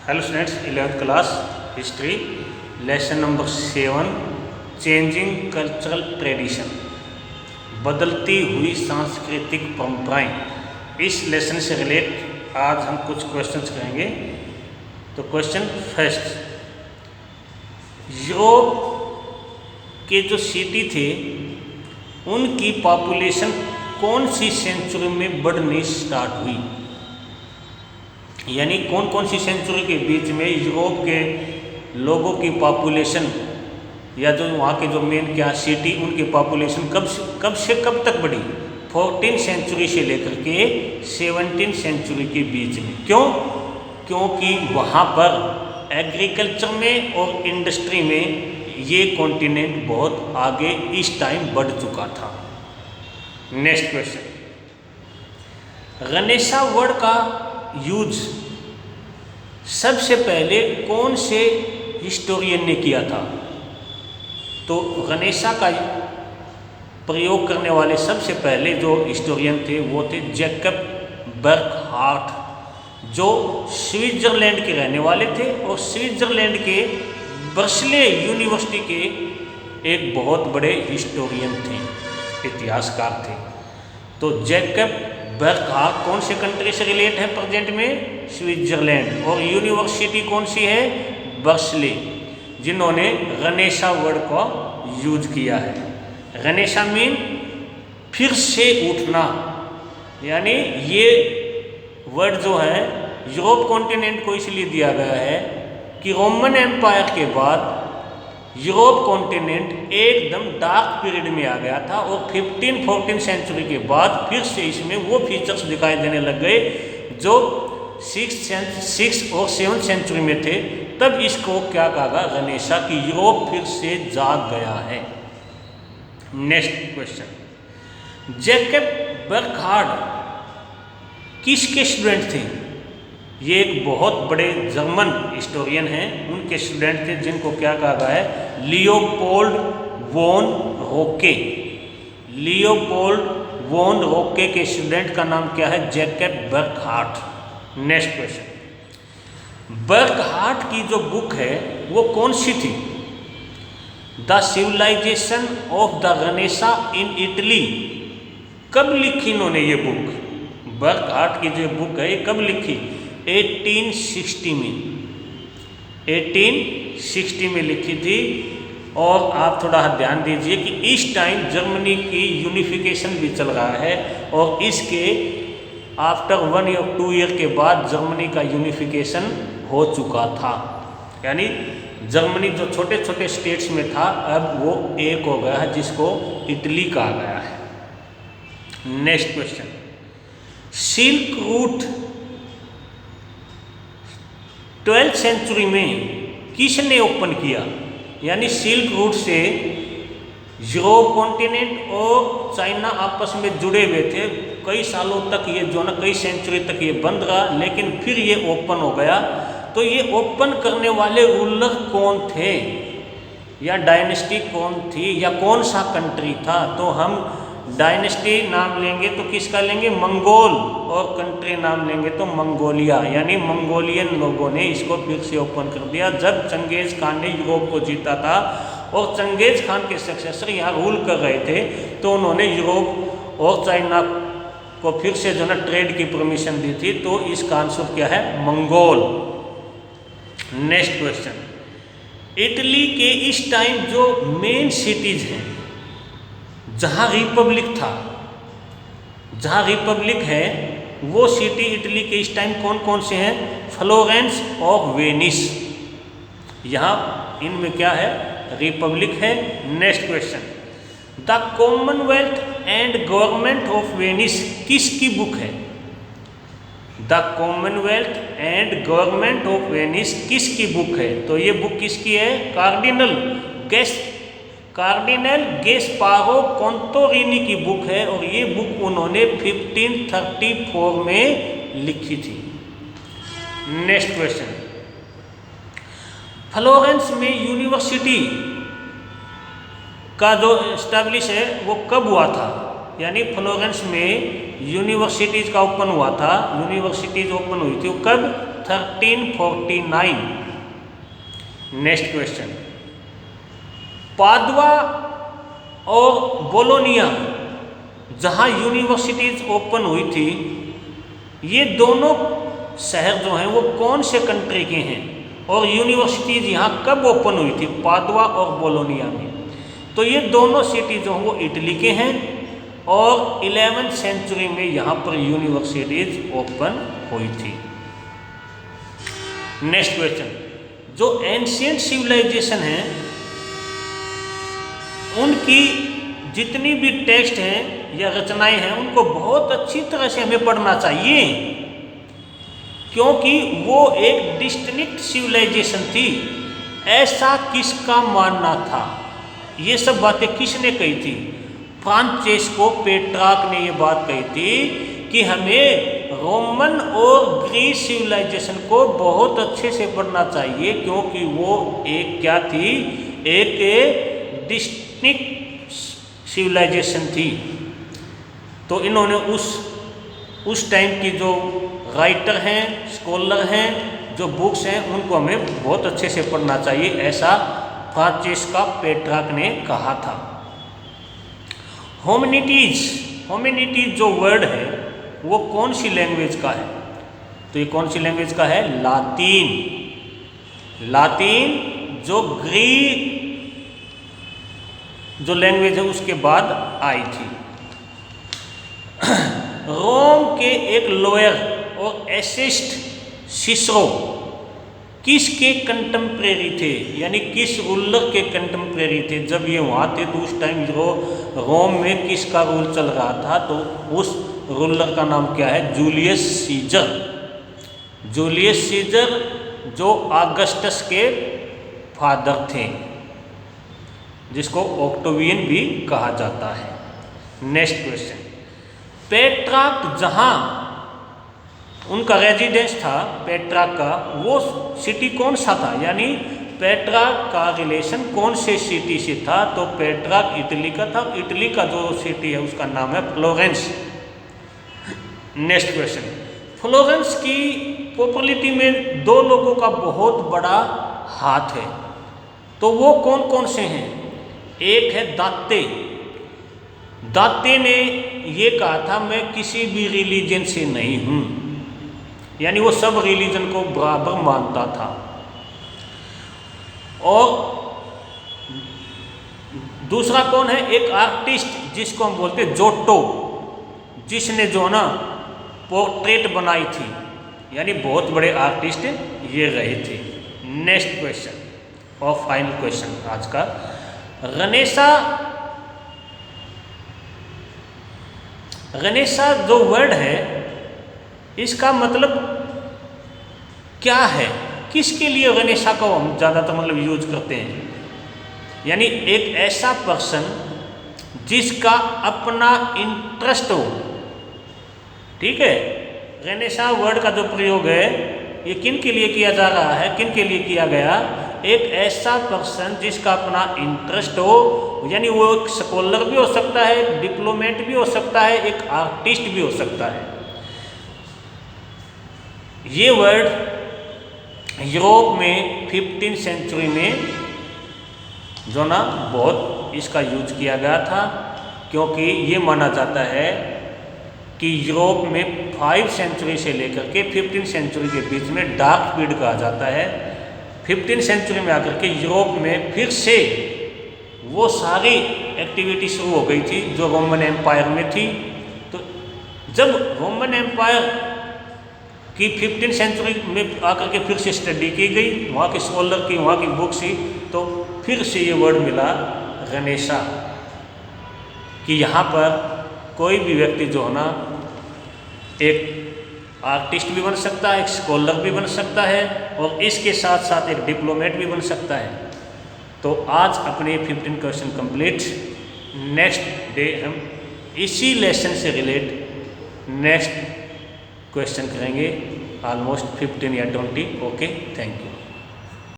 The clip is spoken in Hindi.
Hello students, 11th class history lesson number 7 changing cultural tradition, बदलती हुई सांस्कृतिक परंपराएं। इस लेसन से रिलेट आज हम कुछ क्वेश्चंस करेंगे। तो क्वेश्चन फर्स्ट, यूरोप के जो सिटी थे उनकी पॉपुलेशन कौन सी सेंचुरी में बढ़नी स्टार्ट हुई, यानी कौन कौन सी सेंचुरी के बीच में यूरोप के लोगों की पॉपुलेशन या जो वहाँ के जो मेन क्या सिटी उनकी पॉपुलेशन कब से कब तक बढ़ी। 14th सेंचुरी से लेकर के 17th सेंचुरी के बीच में। क्योंकि वहाँ पर एग्रीकल्चर में और इंडस्ट्री में ये कॉन्टिनेंट बहुत आगे इस टाइम बढ़ चुका था। नेक्स्ट क्वेश्चन, गनेशा वर्ड का यूज सबसे पहले कौन से हिस्टोरियन ने किया था। तो गनेशा का प्रयोग करने वाले सबसे पहले जो हिस्टोरियन थे वो थे जैकब बर्कहार्ट, जो स्विट्जरलैंड के रहने वाले थे और स्विट्जरलैंड के बर्सले यूनिवर्सिटी के एक बहुत बड़े हिस्टोरियन थे, इतिहासकार थे। तो जैकब बर्कहार्ट कौन से कंट्री से रिलेट है प्रेजेंट में, स्विट्जरलैंड, और यूनिवर्सिटी कौन सी है, बर्सले, जिन्होंने गनेशा वर्ड का यूज किया है। गनेशा मीन फिर से उठना, यानी ये वर्ड जो है यूरोप कॉन्टिनेंट को इसलिए दिया गया है कि रोमन एम्पायर के बाद यूरोप कॉन्टिनेंट एकदम डार्क पीरियड में आ गया था और 15th-14th सेंचुरी के बाद फिर से इसमें वो फीचर्स दिखाई देने लग गए जो 6th और 7th सेंचुरी में थे। तब इसको क्या कहा गया, गनेशा की यूरोप फिर से जाग गया है। नेक्स्ट क्वेश्चन, जैकब बर्कहार्ट किसके स्टूडेंट थे। ये एक बहुत बड़े जर्मन हिस्टोरियन हैं, उनके स्टूडेंट थे जिनको क्या कहा गया है, Leopold von Ranke. Leopold von Ranke के स्टूडेंट का नाम क्या है, Jacob Burckhardt. Next question, Burckhardt की जो बुक है वो कौन सी थी, द सिविलाइजेशन ऑफ द गनेशा इन इटली। कब लिखी इन्होंने ये बुक, बर्कहार्ट की जो बुक है ये कब लिखी, 1860 में, 1860 में लिखी थी। और आप थोड़ा ध्यान दीजिए कि इस टाइम जर्मनी की यूनिफिकेशन भी चल रहा है और इसके आफ्टर 1 या 2 ईयर के बाद जर्मनी का यूनिफिकेशन हो चुका था, यानी जर्मनी जो छोटे छोटे स्टेट्स में था अब वो एक हो गया है जिसको इटली कहा गया है। Next question, silk route 12th century में किसने ओपन किया, यानी सिल्क रूट से यूरोप कॉन्टिनेंट और चाइना आपस में जुड़े हुए थे। कई सालों तक ये जो ना कई सेंचुरी तक ये बंद रहा, लेकिन फिर ये ओपन हो गया। तो ये ओपन करने वाले रूलर कौन थे या डायनेस्टी कौन थी या कौन सा कंट्री था। तो हम डायनेस्टी नाम लेंगे तो किसका लेंगे, मंगोल, और कंट्री नाम लेंगे तो मंगोलिया, यानी मंगोलियन लोगों ने इसको फिर से ओपन कर दिया जब चंगेज खान ने यूरोप को जीता था। और चंगेज खान के सक्सेसर यहाँ रूल कर रहे थे तो उन्होंने यूरोप और चाइना को फिर से जो ना ट्रेड की परमिशन दी थी। तो इसका आंसर क्या है, मंगोल। नेक्स्ट क्वेश्चन, इटली के इस टाइम जो मेन सिटीज हैं जहाँ रिपब्लिक था, जहाँ रिपब्लिक है वो सिटी इटली के इस टाइम कौन कौन से हैं, फ्लोरेंस और वेनिस, यहाँ इनमें क्या है, रिपब्लिक है। Next question, the Commonwealth and government of Venice किसकी बुक है, the Commonwealth and government of Venice किसकी बुक है। तो ये बुक किसकी है, कार्डिनल गैस्पारो कॉन्टोरिनी की बुक है और ये बुक उन्होंने 1534 में लिखी थी। नेक्स्ट क्वेश्चन, फ्लोरेंस में यूनिवर्सिटी का जो एस्टैब्लिश है वो कब हुआ था, यानी फ्लोरेंस में यूनिवर्सिटीज़ का ओपन हुआ था, यूनिवर्सिटीज़ ओपन हुई थी वो कब, 1349। नेक्स्ट क्वेश्चन, पादुआ और बोलोनिया जहाँ यूनिवर्सिटीज ओपन हुई थी, ये दोनों शहर जो हैं वो कौन से कंट्री के हैं और यूनिवर्सिटीज यहाँ कब ओपन हुई थी, पादुआ और बोलोनिया में? तो ये दोनों सिटी जो हैं वो इटली के हैं और 11वीं सेंचुरी में यहाँ पर यूनिवर्सिटीज ओपन हुई थी। नेक्स्ट क्वेश्चन, जो एंशिएंट सिविलाइजेशन है उनकी जितनी भी टेक्स्ट हैं या रचनाएं हैं उनको बहुत अच्छी तरह से हमें पढ़ना चाहिए, क्योंकि वो एक डिस्टिंक्ट सिविलाइजेशन थी। ऐसा किसका मानना था? ये सब बातें किसने कही थी? फ्रांचेस्को पेट्रार्क ने ये बात कही थी कि हमें रोमन और ग्रीस सिविलाइजेशन को बहुत अच्छे से पढ़ना चाहिए, क्योंकि वो एक क्या थी, एक डिस्टिंक्ट सिविलाइजेशन थी। तो इन्होंने उस टाइम की जो राइटर हैं, स्कॉलर हैं, जो बुक्स हैं, उनको हमें बहुत अच्छे से पढ़ना चाहिए, ऐसा फ्रांचेस्को पेट्रार्क ने कहा था। होमिनिटीज जो वर्ड है वो कौन सी लैंग्वेज का है? तो ये कौन सी लैंग्वेज का है? लातीन जो ग्रीक जो लैंग्वेज है उसके बाद आई थी। रोम के एक लॉयर और एसिस्ट सिसरो किसके कंटेम्प्रेरी थे, यानी किस रूलर के कंटेम्प्रेरी थे? जब ये वहाँ थे तो उस टाइम जो रोम में किसका रूल चल रहा था? तो उस रूलर का नाम क्या है? Julius Caesar. जूलियस सीजर जो ऑगस्टस के फादर थे, जिसको ऑक्टेवियन भी कहा जाता है। नेक्स्ट क्वेश्चन, पेट्रार्क जहाँ उनका रेजिडेंस था, पेट्रार्क का, वो सिटी कौन सा था? यानी पेट्रार्क का रिलेशन कौन से सिटी से था? तो पेट्रार्क इटली का था। इटली का जो सिटी है उसका नाम है फ्लोरेंस। नेक्स्ट क्वेश्चन, फ्लोरेंस की पॉपुलैरिटी में दो लोगों का बहुत बड़ा हाथ है, तो वो कौन कौन से हैं? एक है दाते। दाते ने ये कहा था मैं किसी भी रिलीजन से नहीं हूँ, यानी वो सब रिलीजन को बराबर मानता था। और दूसरा कौन है? एक आर्टिस्ट जिसको हम बोलते हैं जोटो, जिसने जो ना पोर्ट्रेट बनाई थी, यानी बहुत बड़े आर्टिस्ट ये रहे थे। नेक्स्ट क्वेश्चन और फाइनल क्वेश्चन आज का, गनेशा जो वर्ड है इसका मतलब क्या है? किसके लिए गनेशा को हम ज़्यादातर मतलब यूज करते हैं? यानी एक ऐसा पर्सन जिसका अपना इंटरेस्ट हो, ठीक है। गनेशा वर्ड का जो प्रयोग है ये किन के लिए किया जा रहा है, किन के लिए किया गया? एक ऐसा पर्सन जिसका अपना इंटरेस्ट हो, यानी वो एक स्कॉलर भी हो सकता है, एक डिप्लोमेट भी हो सकता है, एक आर्टिस्ट भी हो सकता है। ये वर्ड यूरोप में 15वीं सेंचुरी में जो ना बहुत इसका यूज किया गया था, क्योंकि ये माना जाता है कि यूरोप में 5 सेंचुरी से लेकर के 15वीं सेंचुरी के बीच में डार्क पीरियड कहा जाता है। 15वीं सेंचुरी में आकर के यूरोप में फिर से वो सारी एक्टिविटी शुरू हो गई थी जो रोमन एम्पायर में थी। तो जब रोमन एम्पायर की 15वीं सेंचुरी में आकर के फिर से स्टडी की गई, वहाँ के स्कॉलर की, वहाँ की बुक्स थी, तो फिर से ये वर्ड मिला गनेशा, कि यहाँ पर कोई भी व्यक्ति जो है ना एक आर्टिस्ट भी बन सकता है, एक स्कॉलर भी बन सकता है, और इसके साथ साथ एक डिप्लोमेट भी बन सकता है। तो आज अपने 15 क्वेश्चन कंप्लीट। नेक्स्ट डे हम इसी लेसन से रिलेट नेक्स्ट क्वेश्चन करेंगे, ऑलमोस्ट 15 या 20। Okay, thank you.